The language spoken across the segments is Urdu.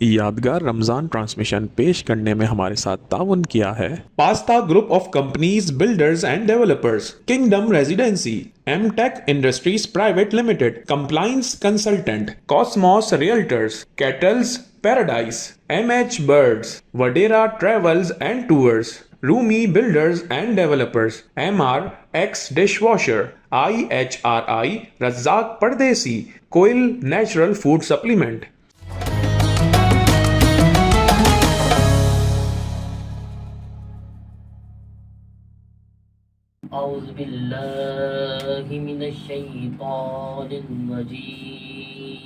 یادگار رمضان ٹرانسمیشن پیش کرنے میں ہمارے ساتھ تعاون کیا ہے Pasta group of companies builders and developers, kingdom residency, M tech industries private limited, compliance consultant, cosmos realtors, cattles paradise, M H birds, Wadera travels and tours, Roomi builders and developers, M R X dish washer, I H R I, Razzaq Pardesi, Koel natural food supplement. أعوذ بالله من الشيطان الرجيم.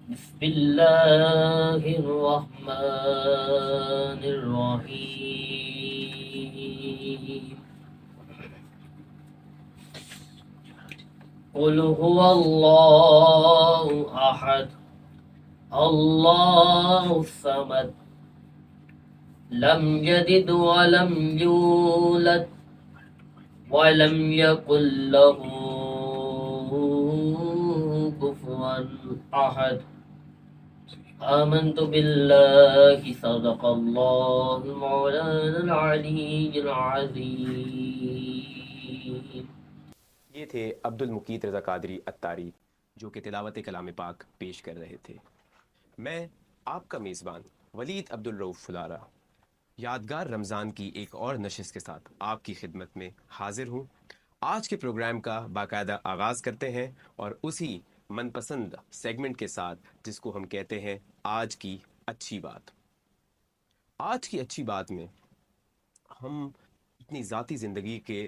بسم الله الرحمن الرحيم. قل هو الله أحد الله الصمد لم يلد ولم يولد ولم يكن له كفوا أحد. آمنت بالله صدق الله مولانا العلي العظيم. یہ تھے عبد المقیت رضا قادری اتاری جو کہ تلاوت کلام پاک پیش کر رہے تھے. میں آپ کا میزبان ولید عبد الرؤف فلارہ یادگار رمضان کی ایک اور نشست کے ساتھ آپ کی خدمت میں حاضر ہوں. آج کے پروگرام کا باقاعدہ آغاز کرتے ہیں اور اسی من پسند سیگمنٹ کے ساتھ جس کو ہم کہتے ہیں آج کی اچھی بات. آج کی اچھی بات میں ہم اپنی ذاتی زندگی کے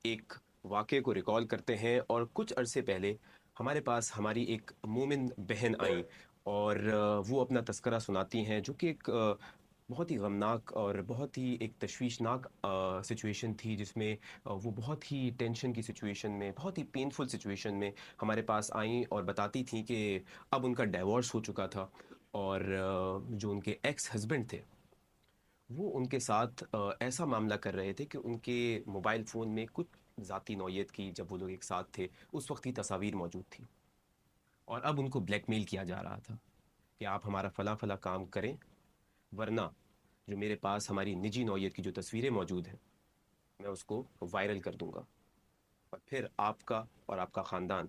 ایک واقعے کو ریکال کرتے ہیں اور کچھ عرصے پہلے ہمارے پاس ہماری ایک مومن بہن آئیں اور وہ اپنا تذکرہ سناتی ہیں جو کہ ایک بہت ہی غمناک اور بہت ہی ایک تشویشناک سچویشن تھی جس میں وہ بہت ہی ٹینشن کی سچویشن میں بہت ہی پینفل سچویشن میں ہمارے پاس آئیں اور بتاتی تھیں کہ اب ان کا ڈائیورس ہو چکا تھا اور جو ان کے ایکس ہسبینڈ تھے وہ ان کے ساتھ ایسا معاملہ کر رہے تھے کہ ان کے موبائل فون میں کچھ ذاتی نوعیت کی جب وہ لوگ ایک ساتھ تھے اس وقت کی تصاویر موجود تھیں اور اب ان کو بلیک میل کیا جا رہا تھا کہ آپ ہمارا فلاں فلاں کام کریں ورنہ جو میرے پاس ہماری نجی نوعیت کی جو تصویریں موجود ہیں میں اس کو وائرل کر دوں گا اور پھر آپ کا اور آپ کا خاندان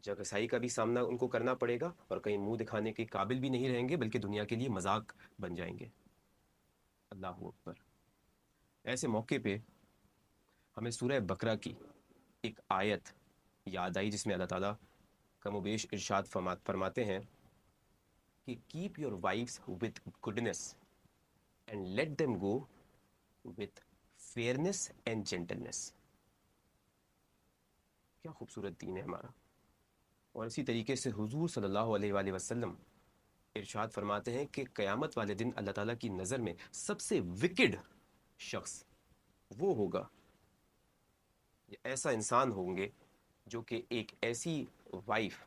جگسائی کا بھی سامنا ان کو کرنا پڑے گا اور کہیں منہ دکھانے کے قابل بھی نہیں رہیں گے بلکہ دنیا کے لیے مذاق بن جائیں گے. اللہ اکبر. ایسے موقع پہ ہمیں سورہ بقرہ کی ایک آیت یاد آئی جس میں اللہ تعالیٰ کم و بیش ارشاد فرماتے ہیں کہ keep your wives with goodness and let them go with فیئرنس and gentleness. کیا خوبصورت دین ہے ہمارا. اور اسی طریقے سے حضور صلی اللہ علیہ وآلہ وسلم ارشاد فرماتے ہیں کہ قیامت والے دن اللہ تعالیٰ کی نظر میں سب سے وکڈ شخص وہ ہوگا ایسا انسان ہوں گے جو کہ ایک ایسی وائف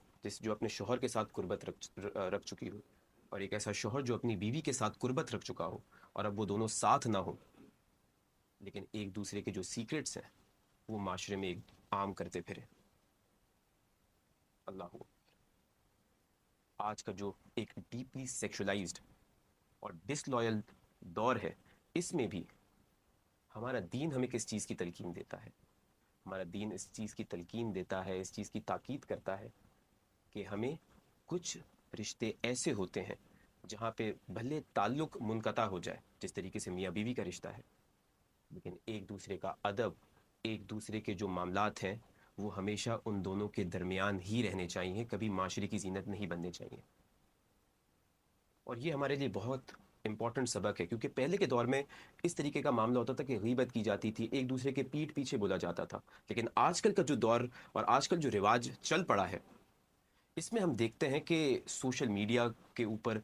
جو اپنے شوہر کے ساتھ قربت رکھ چکی ہو اور ایک ایسا شوہر جو اپنی بیوی کے ساتھ قربت رکھ چکا ہو اور اب وہ دونوں ساتھ نہ ہوں لیکن ایک دوسرے کے جو سیکرٹس ہیں وہ معاشرے میں عام کرتے پھرے. اللہ ہو. آج کا جو ایک ڈیپلی سیکشولائزڈ اور ڈس لائل دور ہے اس میں بھی ہمارا دین ہمیں کس چیز کی تلقین دیتا ہے؟ ہمارا دین اس چیز کی تلقین دیتا ہے, اس چیز کی تاکید کرتا ہے کہ ہمیں کچھ رشتے ایسے ہوتے ہیں جہاں پہ بھلے تعلق منقطع ہو جائے جس طریقے سے میاں بیوی کا رشتہ ہے لیکن ایک دوسرے کا ادب, ایک دوسرے کے جو معاملات ہیں وہ ہمیشہ ان دونوں کے درمیان ہی رہنے چاہیے, کبھی معاشرے کی زینت نہیں بننے چاہیے. اور یہ ہمارے لیے بہت امپورٹنٹ سبق ہے کیونکہ پہلے کے دور میں اس طریقے کا معاملہ ہوتا تھا کہ غیبت کی جاتی تھی, ایک دوسرے کے پیٹھ پیچھے بولا جاتا تھا. لیکن آج کل کا جو دور اور آج کل جو رواج چل پڑا ہے اس میں ہم دیکھتے ہیں کہ سوشل میڈیا کے اوپر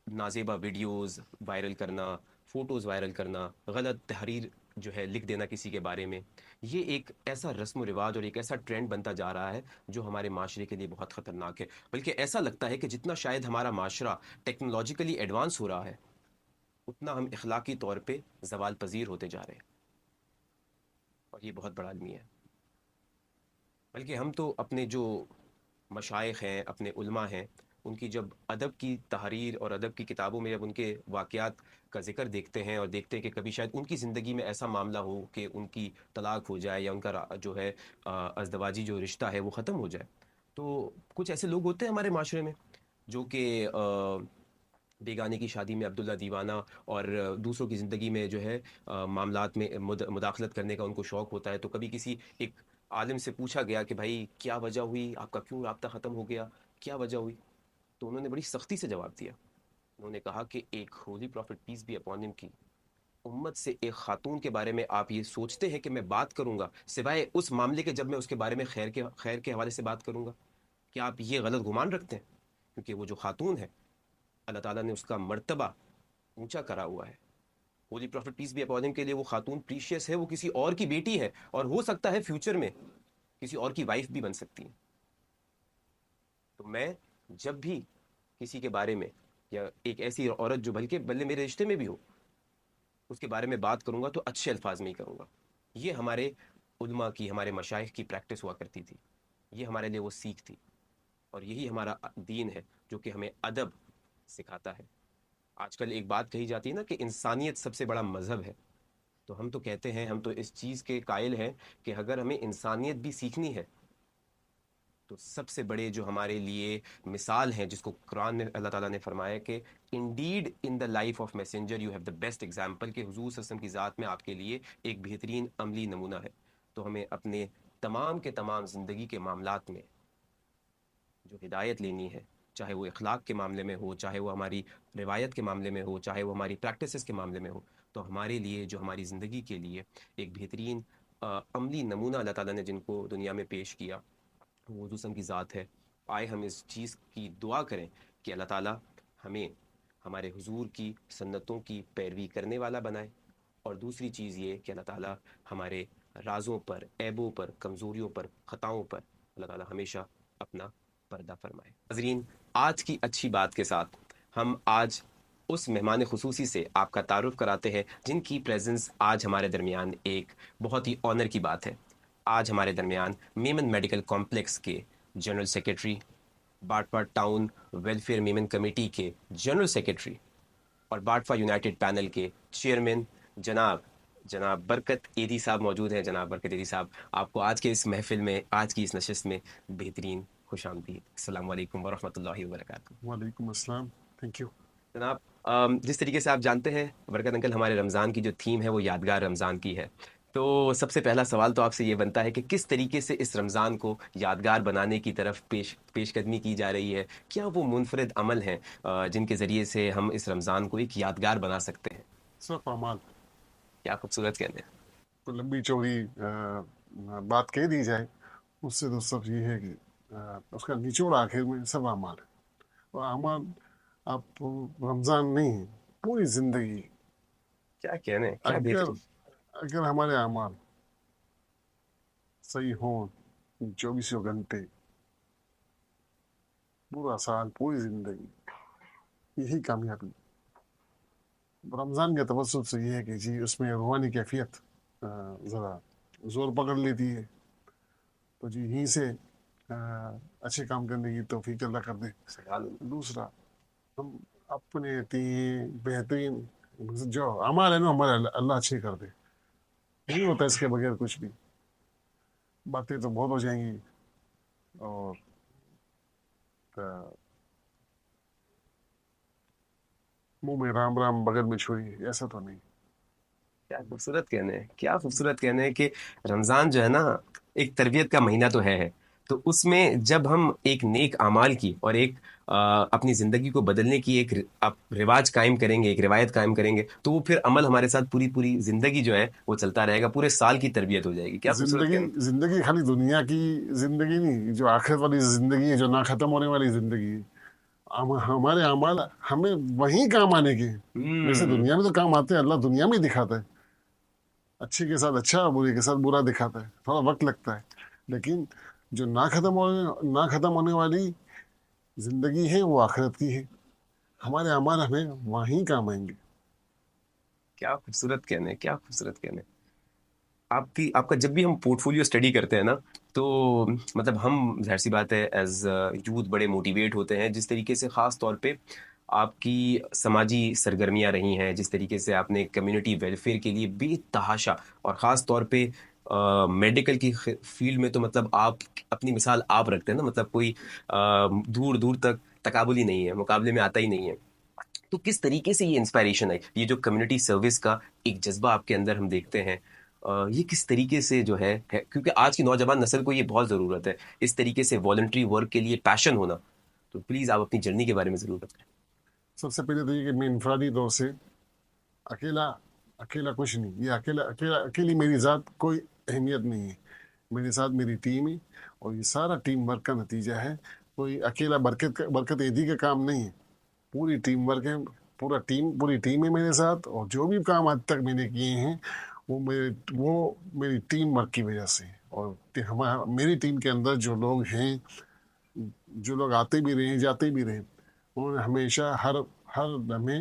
نازیبا ویڈیوز وائرل کرنا, فوٹوز وائرل کرنا, غلط تحریر جو ہے لکھ دینا کسی کے بارے میں, یہ ایک ایسا رسم و رواج اور ایک ایسا ٹرینڈ بنتا جا رہا ہے جو ہمارے معاشرے کے لیے بہت خطرناک ہے. بلکہ ایسا لگتا ہے کہ جتنا شاید ہمارا معاشرہ ٹیکنالوجیکلی ایڈوانس ہو رہا ہے اتنا ہم اخلاقی طور پہ زوال پذیر ہوتے جا رہے ہیں اور یہ بہت بڑا المیہ ہے. بلکہ ہم تو اپنے جو مشائخ ہیں, اپنے علماء ہیں, ان کی جب ادب کی تحریر اور ادب کی کتابوں میں جب ان کے واقعات کا ذکر دیکھتے ہیں اور دیکھتے ہیں کہ کبھی شاید ان کی زندگی میں ایسا معاملہ ہو کہ ان کی طلاق ہو جائے یا ان کا جو ہے ازدواجی جو رشتہ ہے وہ ختم ہو جائے، تو کچھ ایسے لوگ ہوتے ہیں ہمارے معاشرے میں جو کہ بیگانے کی شادی میں عبداللہ دیوانہ اور دوسروں کی زندگی میں جو ہے معاملات میں مداخلت کرنے کا ان کو شوق ہوتا ہے. تو کبھی کسی ایک عالم سے پوچھا گیا کہ بھائی کیا وجہ ہوئی، آپ کا کیوں رابطہ ختم ہو گیا، کیا وجہ ہوئی؟ تو انہوں نے بڑی سختی سے جواب دیا. انہوں نے کہا کہ ایک holy prophet peace be upon him کی امت سے ایک خاتون کے بارے میں آپ یہ سوچتے ہیں کہ میں بات کروں گا سوائے اس معاملے کے جب میں اس کے بارے میں خیر کے حوالے سے بات کروں گا؟ کیا آپ یہ غلط گمان رکھتے ہیں؟ کیونکہ وہ جو خاتون ہے اللہ تعالیٰ نے اس کا مرتبہ اونچا کرا ہوا ہے. Holy prophet peace be upon him کے لیے وہ خاتون پریشیس ہے، وہ کسی اور کی بیٹی ہے اور ہو سکتا ہے فیوچر میں کسی اور کی وائف بھی بن سکتی ہے. تو میں جب بھی کسی کے بارے میں یا ایک ایسی عورت جو بلکہ میرے رشتے میں بھی ہو اس کے بارے میں بات کروں گا تو اچھے الفاظ میں ہی کروں گا. یہ ہمارے علماء کی، ہمارے مشائخ کی پریکٹس ہوا کرتی تھی، یہ ہمارے لیے وہ سیکھ تھی، اور یہی ہمارا دین ہے جو کہ ہمیں ادب سکھاتا ہے. آج کل ایک بات کہی جاتی ہے نا کہ انسانیت سب سے بڑا مذہب ہے، تو ہم تو کہتے ہیں، ہم تو اس چیز کے قائل ہیں کہ اگر ہمیں انسانیت بھی سیکھنی ہے تو سب سے بڑے جو ہمارے لیے مثال ہیں، جس کو قرآن میں اللہ تعالیٰ نے فرمایا کہ indeed in the life of messenger you have the best example, کہ حضور صلی اللہ علیہ وسلم کی ذات میں آپ کے لیے ایک بہترین عملی نمونہ ہے. تو ہمیں اپنے تمام کے تمام زندگی کے معاملات میں جو ہدایت لینی ہے، چاہے وہ اخلاق کے معاملے میں ہو، چاہے وہ ہماری روایت کے معاملے میں ہو، چاہے وہ ہماری پریکٹسز کے معاملے میں ہو، تو ہمارے لیے جو ہماری زندگی کے لیے ایک بہترین عملی نمونہ اللہ تعالیٰ نے جن کو دنیا میں پیش کیا وہ حضور صلی اللہ علیہ وسلم کی ذات ہے. آئے ہم اس چیز کی دعا کریں کہ اللہ تعالیٰ ہمیں ہمارے حضور کی سنتوں کی پیروی کرنے والا بنائے، اور دوسری چیز یہ کہ اللہ تعالیٰ ہمارے رازوں پر، عیبوں پر، کمزوریوں پر، خطاؤں پر اللہ تعالیٰ ہمیشہ اپنا پردہ فرمائے. ناظرین، آج کی اچھی بات کے ساتھ ہم آج اس مہمان خصوصی سے آپ کا تعارف کراتے ہیں جن کی پریزنس آج ہمارے درمیان ایک بہت ہی آنر کی بات ہے. آج ہمارے درمیان میمن میڈیکل کمپلیکس کے جنرل سیکرٹری، باٹپا ٹاؤن ویلفیئر میمن کمیٹی کے جنرل سیکرٹری اور باٹپا یونائٹڈ پینل کے چیئرمین جناب برکت ایدی صاحب موجود ہیں. جناب برکت ایدی صاحب، آپ کو آج کے اس محفل میں، آج کی اس نشست میں بہترین خوش آمدید. السلام علیکم ورحمۃ اللہ وبرکاتہ. وعلیکم السلام. Thank you. جناب، جس طریقے سے آپ جانتے ہیں برکت انکل، ہمارے رمضان کی جو تھیم ہے وہ یادگار رمضان کی ہے. تو سب سے پہلا سوال تو آپ سے یہ بنتا ہے کہ کس طریقے سے اس رمضان کو یادگار بنانے کی طرف پیش قدمی کی جا رہی ہے؟ کیا وہ منفرد عمل ہیں جن کے ذریعے سے ہم اس رمضان کو ایک یادگار بنا سکتے ہیں؟ صرف اعمال. کیا خوبصورت کہنے ہیں. تو لمبی چوڑی بات کہہ دی جائے اس سے تو سب یہ ہے کہ اس کا نچوڑ آخر میں سب اعمال ہے. اور اعمال آپ رمضان نہیں ہے، پوری زندگی. کیا کہنے ہیں، کیا بہترین. اگر ہمارے اعمال صحیح ہوں 24 گھنٹے، پورا سال، پوری زندگی، یہی کامیابی. رمضان کے توسط سے یہ ہے کہ جی اس میں روحانی کیفیت ذرا زور پکڑ لیتی ہے، تو جی یہیں سے اچھے کام کرنے کی توفیق اللہ کر دے. دوسرا، ہم اپنے بہترین جو اعمال ہے نا ہمارے اللہ اچھے کر دے. نہیں ہوتا اس کے بغیر کچھ بھی. باتیں تو بہت ہو جائیں گی اور منہ میں رام رام بغل میں چھری، ایسا تو نہیں. کیا خوبصورت کہنے ہیں، کیا خوبصورت کہنے ہیں کہ رمضان جو ہے نا ایک تربیت کا مہینہ تو ہے، تو اس میں جب ہم ایک نیک اعمال کی اور ایک اپنی زندگی کو بدلنے کی ایک رواج قائم کریں گے، ایک روایت قائم کریں گے، تو وہ پھر عمل ہمارے ساتھ پوری زندگی جو ہے وہ چلتا رہے گا، پورے سال کی تربیت ہو جائے گی. کیا زندگی خالی دنیا کی زندگی نہیں، جو آخرت والی زندگی ہے، جو نہ ختم ہونے والی زندگی ہے. ہمارے اعمال ہمیں وہیں کام آنے کے. جیسے دنیا میں تو کام آتے ہیں، اللہ دنیا میں دکھاتا ہے، اچھے کے ساتھ اچھا، برے کے ساتھ برا دکھاتا ہے. تھوڑا وقت لگتا ہے، لیکن جو نہ ختم ہونے والی زندگی ہے وہ آخرت کی ہے. ہمارے اعمال ہمیں وہیں کام آئیں گے. کیا خوبصورت کہنے، کیا خوبصورت کہنے. آپ کا جب بھی ہم پورٹ فولیو اسٹڈی کرتے ہیں نا تو مطلب ہم ظاہر سی بات ہے ایز یوتھ بڑے موٹیویٹ ہوتے ہیں جس طریقے سے خاص طور پہ آپ کی سماجی سرگرمیاں رہی ہیں، جس طریقے سے آپ نے کمیونٹی ویلفیئر کے لیے بے تحاشا، اور خاص طور پہ میڈیکل کی فیلڈ میں تو مطلب آپ اپنی مثال آپ رکھتے ہیں نا، مطلب کوئی دور دور تک تقابل ہی نہیں ہے، مقابلے میں آتا ہی نہیں ہے. تو کس طریقے سے یہ انسپائریشن ہے، یہ جو کمیونٹی سروس کا ایک جذبہ آپ کے اندر ہم دیکھتے ہیں، یہ کس طریقے سے جو ہے کیونکہ آج کی نوجوان نسل کو یہ بہت ضرورت ہے اس طریقے سے والنٹری ورک کے لیے پیشن ہونا. تو پلیز آپ اپنی جرنی کے بارے میں ضرور بتائیں. سب سے پہلے تو یہ کہ میں انفرادی طور سے اکیلا اکیلا کچھ نہیں، یہ اکیلی میری ذات کوئی اہمیت نہیں ہے. میرے ساتھ میری ٹیم ہے، اور یہ سارا ٹیم ورک کا نتیجہ ہے. کوئی اکیلا برکت ایدھی کا کام نہیں ہے، پوری ٹیم ورک ہے. پوری ٹیم ہے میرے ساتھ، اور جو بھی کام آج تک میں نے کیے ہیں وہ میری ٹیم ورک کی وجہ سے. اور میری ٹیم کے اندر جو لوگ ہیں، جو لوگ آتے بھی رہے جاتے بھی رہے، انہوں نے ہمیشہ ہر لمحے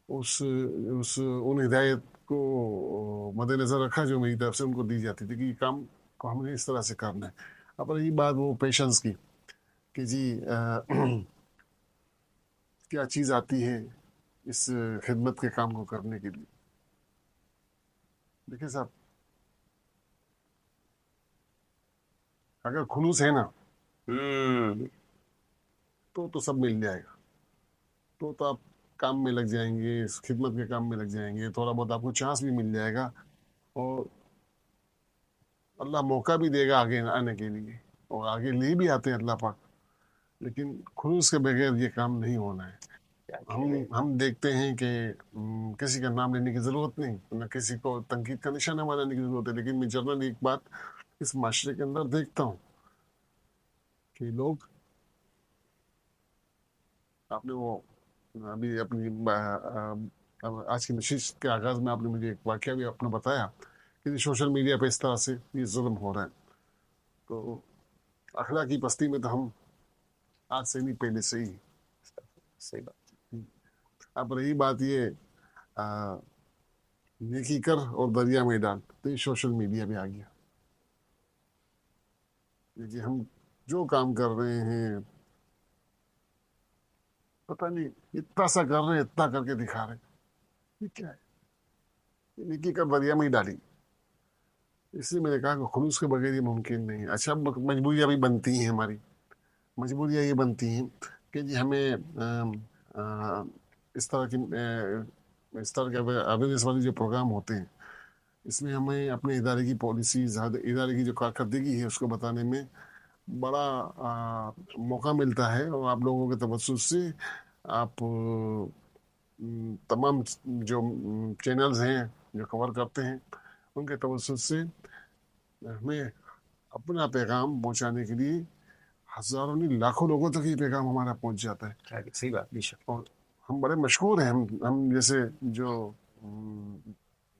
ان ہدایت کو مد نظر رکھا جو میری طرف سے ان کو دی جاتی تھی کہ یہ کام کو ہم نے اس طرح سے کرنا ہے. اب رہی بات وہ پیشنس کی کہ جی کیا چیز آتی ہے اس خدمت کے کام کو کرنے کے لیے. دیکھیں صاحب، اگر خلوص ہے نا تو سب مل جائے گا. تو آپ کام میں لگ جائیں گے، اس خدمت کے کام میں لگ جائیں گے، تھوڑا بہت آپ کو چانس بھی مل جائے گا، اور اللہ موقع بھی دے گا آگے آنے کے لیے، اور آگے لے بھی آتے ہیں اللہ پاک. لیکن خلوص کے بغیر یہ کام نہیں ہونا ہے. ہم دیکھتے ہیں کہ کسی کا نام لینے کی ضرورت نہیں، نہ کسی کو تنقید کا نشانہ بنانے کی ضرورت ہے، لیکن میں جنرل ایک بات اس معاشرے کے اندر دیکھتا ہوں کہ لوگ، آپ نے وہ ابھی اپنی آج کی نشست کے آغاز میں آپ نے مجھے ایک واقعہ بھی اپنا بتایا کہ سوشل میڈیا پہ اس طرح سے یہ ظلم ہو رہا ہے. تو اخلاقی پستی میں تو ہم آج سے نہیں، پہلے سے ہی. صحیح بات. اب رہی بات یہ نیکی کر اور دریا میں ڈال، تو یہ سوشل میڈیا پہ آ گیا. کہ ہم جو کام کر رہے ہیں، پتہ نہیں اتنا سا کر رہے ہیں، اتنا کر کے دکھا رہے ہیں، یہ کیا ہے؟ نیکی کر دریا میں ہی ڈالی. اس لیے میں نے کہا کہ خلوص کے بغیر یہ ممکن نہیں ہے. اچھا، مجبوریاں بھی بنتی ہیں، ہماری مجبوریاں یہ بنتی ہیں کہ جی ہمیں اس طرح کے اویئرنیس والے جو پروگرام ہوتے ہیں، اس میں ہمیں اپنے ادارے کی پالیسیز، ادارے کی جو کارکردگی ہے اس کو بتانے میں بڑا موقع ملتا ہے. اور آپ لوگوں کے توسط سے آپ تمام جو چینلز ہیں جو کور کرتے ہیں، ان کے توسط سے ہمیں اپنا پیغام پہنچانے کے لیے ہزاروں نہیں لاکھوں لوگوں تک یہ پیغام ہمارا پہنچ جاتا ہے. صحیح بات. بے شک. اور ہم بڑے مشکور ہیں. ہم جیسے جو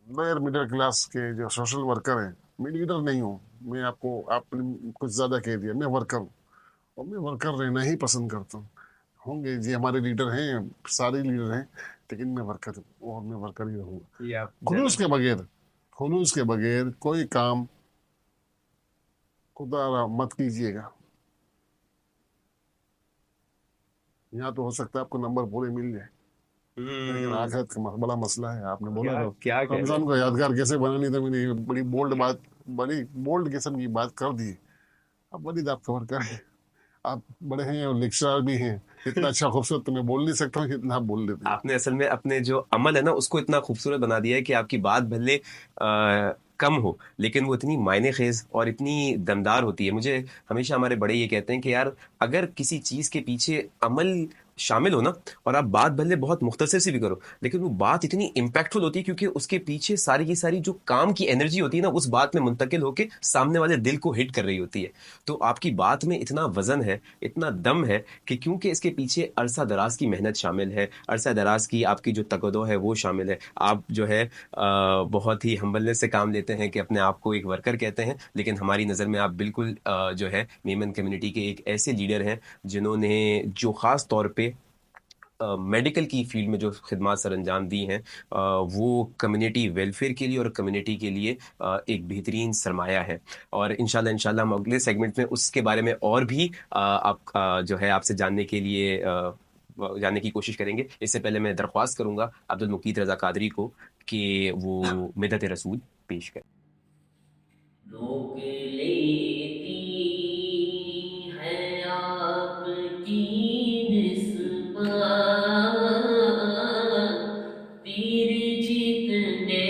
لوئر مڈل کلاس کے جو سوشل ورکر ہیں، میں لیڈر نہیں ہوں. میں آپ نے کچھ زیادہ کہہ دیا، میں ورکر ہوں، اور میں ورکر رہنا ہی پسند کرتا ہوں. ہوں گے جی ہمارے لیڈر ہیں، سارے لیڈر ہیں، لیکن میں ورکر ہوں، اور میں ورکر ہی رہوں گا. خلوص کے بغیر کوئی کام خدا مت کیجیے گا. یہاں تو ہو سکتا ہے آپ کو نمبر پورے مل جائے، لیکن آخرت کا بڑا مسئلہ ہے. آپ نے بولا رمضان کو یادگار کیسے بنانی، تو میں نے بڑی بولڈ قسم کی بات کر دی. اب ولید آپ کور کریں، آپ بڑے ہیں اور لیکچرر بھی ہیں، اتنا اچھا خوبصورت تو میں بول نہیں سکتا ہوں اتنا آپ بول دیتے ہیں. آپ نے اصل میں اپنے جو عمل ہے نا اس کو اتنا خوبصورت بنا دیا ہے کہ آپ کی بات بھلے کم ہو لیکن وہ اتنی معنی خیز اور اتنی دمدار ہوتی ہے. مجھے ہمیشہ ہمارے بڑے یہ کہتے ہیں کہ یار اگر کسی چیز کے پیچھے عمل شامل ہو نا، اور آپ بات بھلے بہت مختصر سی بھی کرو، لیکن وہ بات اتنی امپیکٹفل ہوتی ہے کیونکہ اس کے پیچھے ساری کی ساری جو کام کی انرجی ہوتی ہے نا، اس بات میں منتقل ہو کے سامنے والے دل کو ہٹ کر رہی ہوتی ہے. تو آپ کی بات میں اتنا وزن ہے، اتنا دم ہے، کہ کیونکہ اس کے پیچھے عرصہ دراز کی محنت شامل ہے، عرصہ دراز کی آپ کی جو تقدو ہے وہ شامل ہے. آپ جو ہے بہت ہی ہمبلنس سے کام لیتے ہیں کہ اپنے آپ کو ایک ورکر کہتے ہیں، لیکن ہماری نظر میں آپ بالکل جو ہے میمن کمیونٹی کے ایک ایسے لیڈر ہیں جنہوں نے جو خاص طور پہ میڈیکل کی فیلڈ میں جو خدمات سر انجام دی ہیں وہ کمیونٹی ویلفیئر کے لیے اور کمیونٹی کے لیے ایک بہترین سرمایہ ہے. اور انشاءاللہ ہم اگلے سیگمنٹ میں اس کے بارے میں اور بھی آپ جو ہے آپ سے جاننے کی کوشش کریں گے. اس سے پہلے میں درخواست کروں گا عبد المقیت رضا قادری کو کہ وہ مدحت رسول پیش کریں. روک لیتی ہے آپ کی نسبت تیر جتنے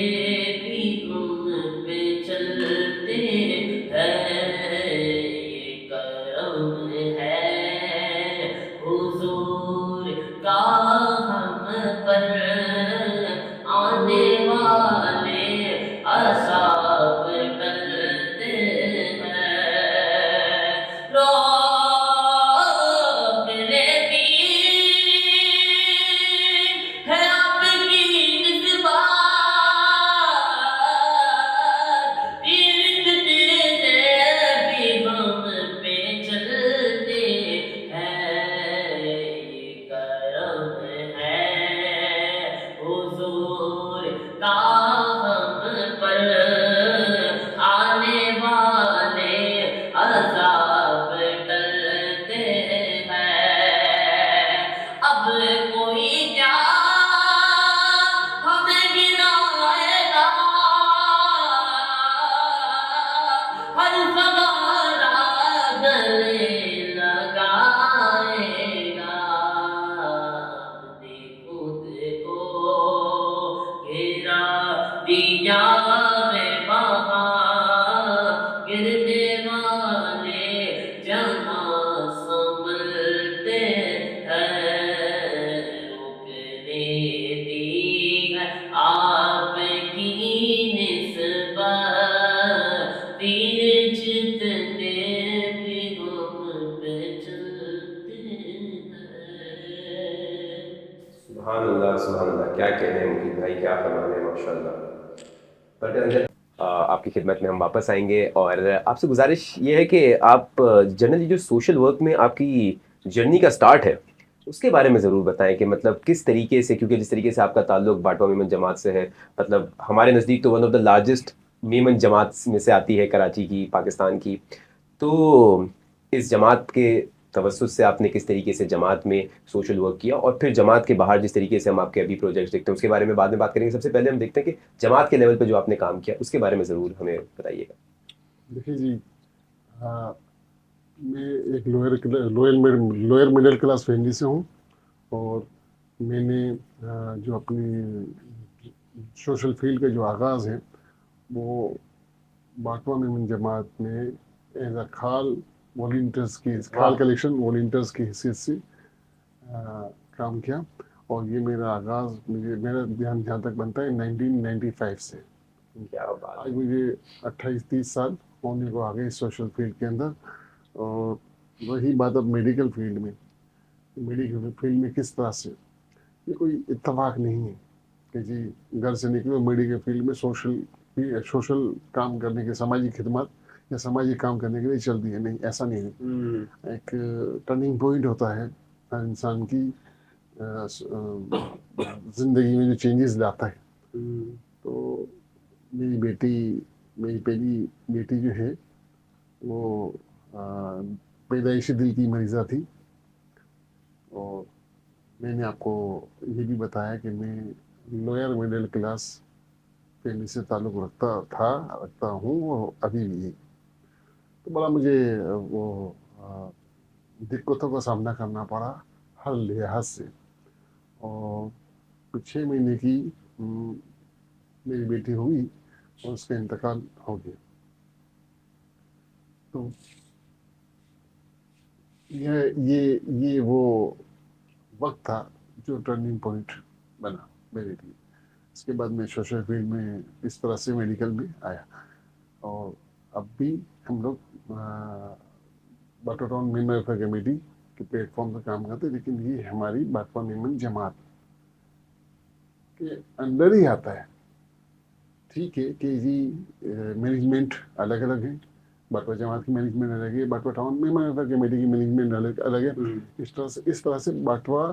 بھی ان پہ چلتے ہیں یہ کرم ہے حضور کا ہم پر آنے والے عذاب ٹلتے ہیں روک لیتی ہے آپ کی نسبت تیر جتنے بھی ہم پہ چلتے ہیں یہ کرم ہے حضور کا ہم پر آنے والے عذاب ٹلتے ہیں اب کوئی کیا ہمیں گنائے گا ہر فغارہ گلے لگائے گا اپنے خود کو گرا دیا میں وہاں گرنے والے جہاں سنبھلتے ہیں روکنے دی ہے آپ کی نسبت تیر جتنے بھی ہم پہ چلتے ہیں. سبحان اللہ کیا کہنے ہیں مقید بھائی, کیا فرمانے ہیں ماشاء اللہ. آپ کی خدمت میں ہم واپس آئیں گے اور آپ سے گزارش یہ ہے کہ آپ جنرلی جو سوشل ورک میں آپ کی جرنی کا سٹارٹ ہے اس کے بارے میں ضرور بتائیں کہ مطلب کس طریقے سے, کیونکہ جس طریقے سے آپ کا تعلق باٹوا میمن جماعت سے ہے, مطلب ہمارے نزدیک تو one of the largest Memon جماعت میں سے آتی ہے کراچی کی, پاکستان کی. تو اس جماعت کے توسط سے آپ نے کس طریقے سے جماعت میں سوشل ورک کیا, اور پھر جماعت کے باہر جس طریقے سے ہم آپ کے ابھی پروجیکٹس دیکھتے ہیں اس کے بارے میں بعد میں بات کریں گے. سب سے پہلے ہم دیکھتے ہیں کہ جماعت کے لیول پہ جو آپ نے کام کیا اس کے بارے میں ضرور ہمیں بتائیے گا. دیکھیے جی, میں ایک لوئر مڈل کلاس فیملی سے ہوں, اور میں نے جو اپنی سوشل فیلڈ کا جو آغاز ہے وہ باٹوا میمن جماعت میں ایز اے کھال کلیکشن والنٹیئرس کی حیثیت سے کام کیا. اور یہ میرا آغاز میرا دھیان جہاں تک بنتا ہے 1995 سے. کیا بات آج مجھے 28-30 سال ہونے کو آ گئے سوشل فیلڈ کے اندر. اور وہی بات اب میڈیکل فیلڈ میں کس طرح سے, یہ کوئی اتفاق نہیں ہے کہ جی گھر سے نکلے میڈیکل فیلڈ میں سوشل کام کرنے کے, سماجی خدمات یا سماجی کام کرنے کے لیے چلتی ہے. نہیں, ایسا نہیں ہے. ایک ٹرننگ پوائنٹ ہوتا ہے ہر انسان کی زندگی میں جو چینجز لاتا ہے. تو میری پہلی بیٹی جو ہے وہ پیدائشی دل کی مریضہ تھی. اور میں نے آپ کو یہ بھی بتایا کہ میں لوئر مڈل کلاس فیملی سے تعلق رکھتا ہوں اور ابھی بھی. تو بڑا مجھے وہ دقتوں کا سامنا کرنا پڑا ہر لحاظ سے. اور 6 مہینے کی میری بیٹی ہوئی اور اس کا انتقال ہو گیا. تو یہ وہ وقت تھا جو ٹرننگ پوائنٹ بنا میرے لیے. اس کے بعد میں سوشل فیلڈ میں اس طرح سے میڈیکل میں آیا, اور اب بھی ہم لوگ Bantva town Memon welfare committee کے پلیٹ فارم پر کام کرتے ہیں. لیکن یہ ہماری باٹوا میمن جماعت کے اندر ہی آتا ہے. ٹھیک ہے کہ جی مینجمنٹ الگ الگ ہے, باٹوا جماعت کی مینجمنٹ الگ ہے, Bantva town Memon welfare committee کی مینجمنٹ الگ ہے. اس طرح سے باٹوا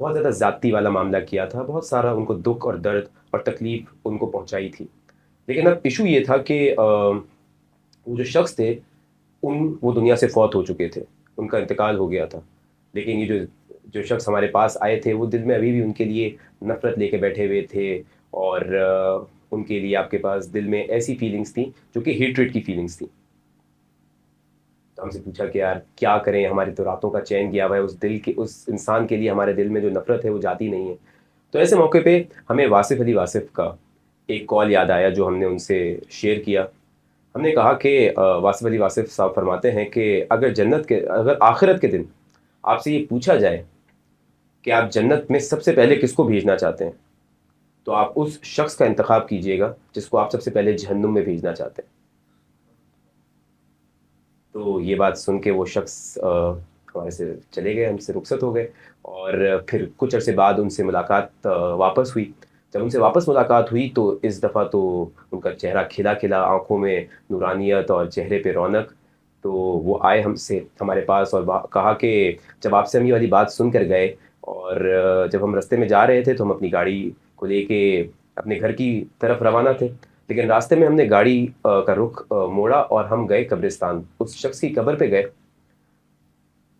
بہت زیادہ ذاتی والا معاملہ کیا تھا، بہت سارا ان کو دکھ اور درد اور تکلیف ان کو پہنچائی تھی. لیکن اب ایشو یہ تھا کہ وہ جو شخص تھے وہ دنیا سے فوت ہو چکے تھے، ان کا انتقال ہو گیا تھا. لیکن یہ جو شخص ہمارے پاس آئے تھے وہ دل میں ابھی بھی ان کے لیے نفرت لے کے بیٹھے ہوئے تھے، اور ان کے لیے آپ کے پاس دل میں ایسی فیلنگس تھیں جو کہ ہیٹریٹ کی فیلنگس تھیں. تو ہم سے پوچھا کہ یار کیا کریں، ہماری تو راتوں کا چین گیا ہوا ہے، اس انسان کے لیے ہمارے دل میں جو نفرت ہے وہ جاتی نہیں ہے. تو ایسے موقع پہ ہمیں واصف علی واصف کا ایک کال یاد آیا جو ہم نے ان سے شیئر کیا. ہم نے کہا کہ واصف علی واصف صاحب فرماتے ہیں کہ اگر آخرت کے دن آپ سے یہ پوچھا جائے کہ آپ جنت میں سب سے پہلے کس کو بھیجنا چاہتے ہیں، تو آپ اس شخص کا انتخاب کیجئے گا جس کو آپ سب سے پہلے جہنم میں بھیجنا چاہتے ہیں. تو یہ بات سن کے وہ شخص ہمارے سے چلے گئے، ہم سے رخصت ہو گئے. اور پھر کچھ عرصے بعد ان سے ملاقات واپس ہوئی. جب ان سے واپس ملاقات ہوئی تو اس دفعہ تو ان کا چہرہ کھلا کھلا، آنکھوں میں نورانیت اور چہرے پہ رونق. تو وہ آئے ہمارے پاس اور کہا کہ جب آپ سے ہم یہ والی بات سن کر گئے، اور جب ہم راستے میں جا رہے تھے تو ہم اپنی گاڑی کو لے کے اپنے گھر کی طرف روانہ تھے، لیکن راستے میں ہم نے گاڑی کا رخ موڑا اور ہم گئے قبرستان، اس شخص کی قبر پہ گئے.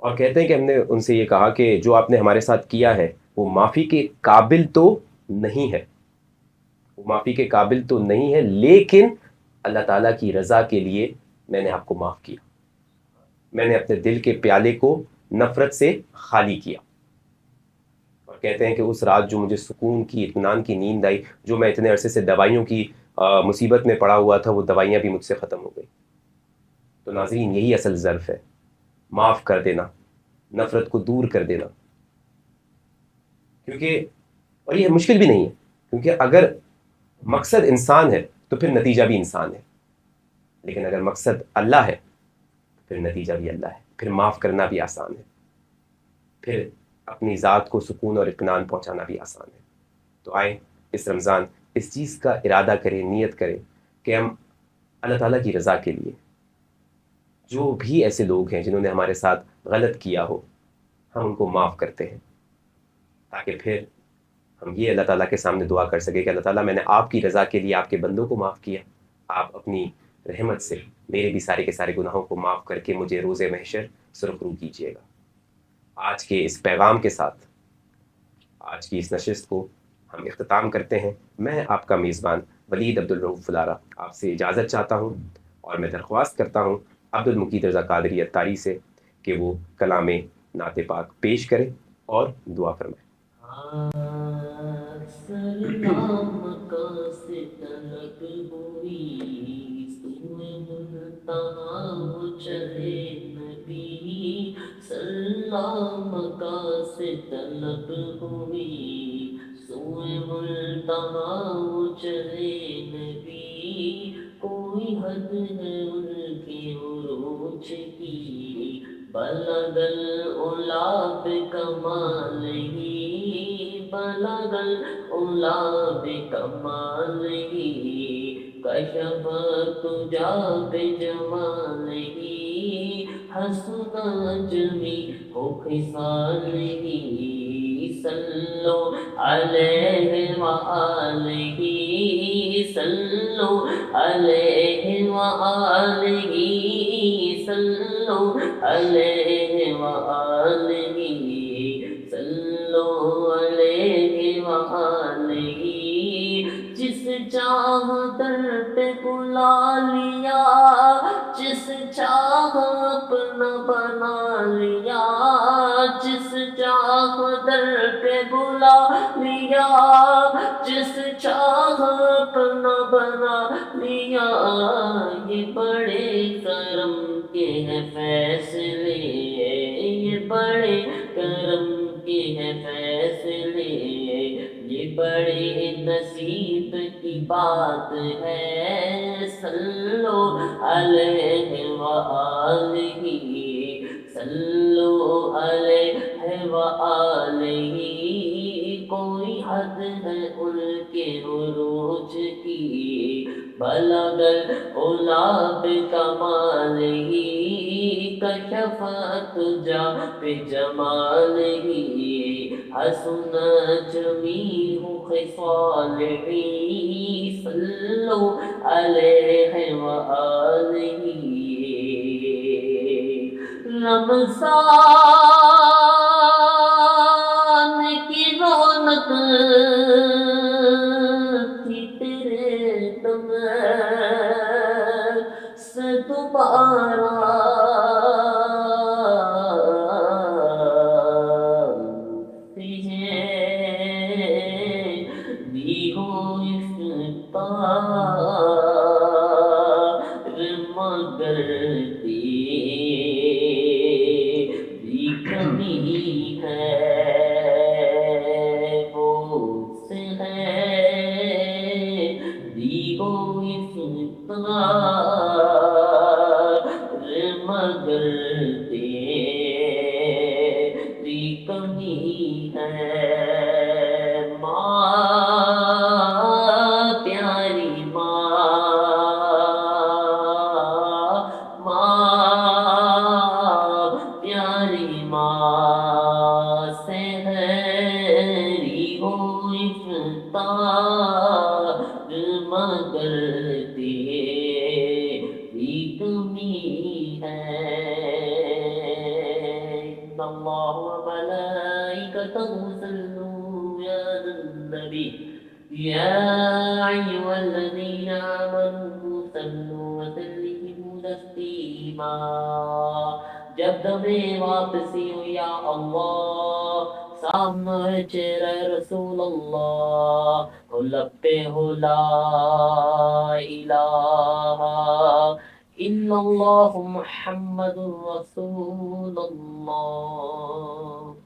اور کہتے ہیں کہ ہم نے ان سے یہ کہا کہ جو آپ نے ہمارے ساتھ کیا ہے وہ معافی کے قابل تو نہیں ہے، وہ معافی کے قابل تو نہیں ہے، لیکن اللہ تعالیٰ کی رضا کے لیے میں نے آپ کو معاف کیا، میں نے اپنے دل کے پیالے کو نفرت سے خالی کیا. اور کہتے ہیں کہ اس رات جو مجھے سکون کی، اطمینان کی نیند آئی، جو میں اتنے عرصے سے دوائیوں کی مصیبت میں پڑا ہوا تھا، وہ دوائیاں بھی مجھ سے ختم ہو گئی. تو ناظرین یہی اصل ظرف ہے، معاف کر دینا، نفرت کو دور کر دینا. اور یہ مشکل بھی نہیں ہے، کیونکہ اگر مقصد انسان ہے تو پھر نتیجہ بھی انسان ہے، لیکن اگر مقصد اللہ ہے پھر نتیجہ بھی اللہ ہے، پھر معاف کرنا بھی آسان ہے، پھر اپنی ذات کو سکون اور اطمینان پہنچانا بھی آسان ہے. تو آئیں اس رمضان اس چیز کا ارادہ کریں، نیت کریں کہ ہم اللہ تعالیٰ کی رضا کے لیے جو بھی ایسے لوگ ہیں جنہوں نے ہمارے ساتھ غلط کیا ہو، ہم ان کو معاف کرتے ہیں، تاکہ پھر ہم یہ اللہ تعالیٰ کے سامنے دعا کر سکیں کہ اللہ تعالیٰ میں نے آپ کی رضا کے لیے آپ کے بندوں کو معاف کیا، آپ اپنی رحمت سے میرے بھی سارے کے سارے گناہوں کو معاف کر کے مجھے روز محشر سرخرو کیجیے گا. آج کے اس پیغام کے ساتھ آج کی اس نشست کو ہم اختتام کرتے ہیں. میں آپ کا میزبان ولید عبدالرؤف فلارہ آپ سے اجازت چاہتا ہوں، اور میں درخواست کرتا ہوں عبد المقیت رضا قادری اتاری سے کہ وہ کلام نعت پاک پیش کرے اور دعا فرمائے. سلام کا سے طلب ہوئی، سوئے ملتہا وہ چلے نبی. سلام کا سے طلب ہوئی، سوئے ملتہا وہ چلے نبی. کوئی حد ہے ان کی عروج کی، بلغ العلا بکمال ہی، بلغ العلا بکمال ہی. کشف تجا بجمال ہی، حسنا جمی ہو خصال ہی. صلو علیہ وآلہ، صلو علیہ وآلہ، صلو علیہ وآلہ، صلو علیہ وآلہ. جس چاہ در پہ بلا لیا، جس چاہ اپنا بنا لیا، جس چاہ در پہ بلا لیا، جس چاہ اپنا بنا لیا. یہ بڑے کرم کے ہیں فیصلے، یہ بڑے کرم کے ہیں فیصلے، یہ بڑے نصیب کی بات ہے. صلو علیہ وآلہ، صلو علیہ وآلہ. کوئی حد ہے ان کے عروج کی، بلغ العلا بکمال ہی. کشف تجا بجمال ہی، حسنت جميع خصاله صلوا عليه وآله رمضان کی رونق تھی تیرے دم سے دوبارہ دی ہو افطار مگر تیری کمی ہے وہ سے ہے دی ہو افطار مگر تیری کمی ہے ماں پیاری ماں پیاری ماں سے ہری ہو افطار مگر تیری کمی ہے ان اللہ وملائکته يصلون على النبي يا أيها الذين آمنوا صلوا وسلموا تسليما جب دمِ واپسی ہو یا اللہ سامنے چہرہ رسول اللہ ہو لب پہ ہو لا الہ الا اللہ محمد رسول اللہ